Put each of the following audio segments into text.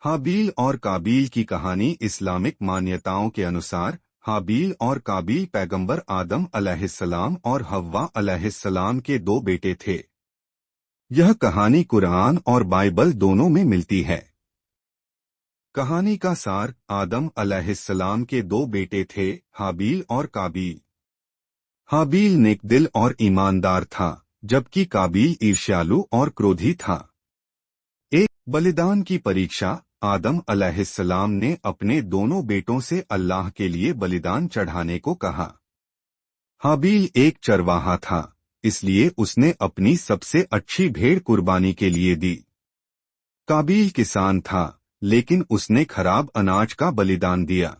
हाबील और काबील की कहानी इस्लामिक मान्यताओं के अनुसार हाबील और काबील पैगंबर आदम अलैहिस्सलाम और हव्वा अलैहिस्सलाम के दो बेटे थे। यह कहानी कुरान और बाइबल दोनों में मिलती है। कहानी का सार, आदम अलैहिस्सलाम के दो बेटे थे, हाबील और काबील। हाबील नेकदिल और ईमानदार था, जबकि काबील ईर्ष्यालु और क्रोधी था। एक बलिदान की परीक्षा, आदम अलैहिस्सलाम ने अपने दोनों बेटों से अल्लाह के लिए बलिदान चढ़ाने को कहा। हाबील एक चरवाहा था, इसलिए उसने अपनी सबसे अच्छी भेड़ कुर्बानी के लिए दी। काबील किसान था, लेकिन उसने खराब अनाज का बलिदान दिया।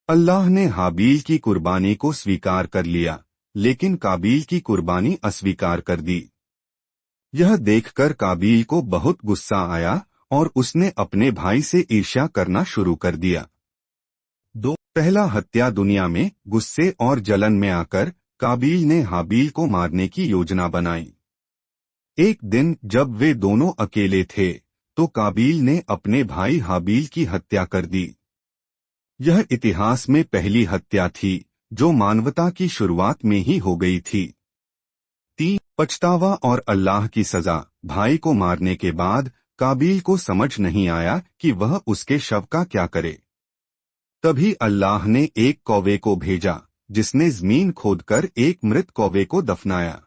अल्लाह ने हाबील की कुर्बानी को स्वीकार कर लिया, लेकिन काबील की कुर्बानी अस्वीकार कर दी। यह देखकर काबील को बहुत गुस्सा आया और उसने अपने भाई से ईर्ष्या करना शुरू कर दिया। पहला हत्या दुनिया में गुस्से और जलन में आकर काबील ने हाबील को मारने की योजना बनाई। एक दिन जब वे दोनों अकेले थे, तो काबील ने अपने भाई हाबील की हत्या कर दी। यह इतिहास में पहली हत्या थी, जो मानवता की शुरुआत में ही हो गई थी। पछतावा और अल्लाह की सजा। भाई को मारने के बाद काबील को समझ नहीं आया कि वह उसके शव का क्या करे। तभी अल्लाह ने एक कौवे को भेजा, जिसने जमीन खोदकर एक मृत कौवे को दफनाया।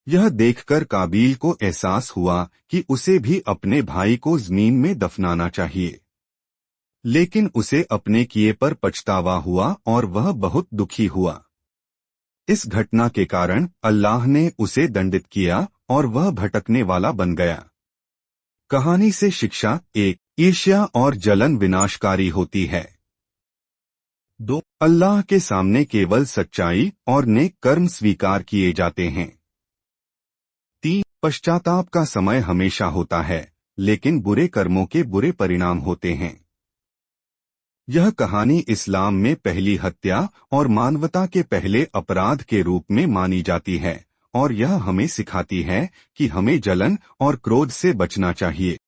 यह देखकर काबील को एहसास हुआ कि उसे भी अपने भाई को जमीन में दफनाना चाहिए, लेकिन उसे अपने किए पर पछतावा हुआ और वह बहुत दुखी हुआ। इस घटना के कारण अल्लाह ने उसे दंडित किया और वह भटकने वाला बन गया। कहानी से शिक्षा: एक, ईर्ष्या और जलन विनाशकारी होती है। 2, अल्लाह के सामने केवल सच्चाई और नेक कर्म स्वीकार किए जाते हैं। 3, पश्चाताप का समय हमेशा होता है, लेकिन बुरे कर्मों के बुरे परिणाम होते हैं। यह कहानी इस्लाम में पहली हत्या और मानवता के पहले अपराध के रूप में मानी जाती है, और यह हमें सिखाती है कि हमें जलन और क्रोध से बचना चाहिए।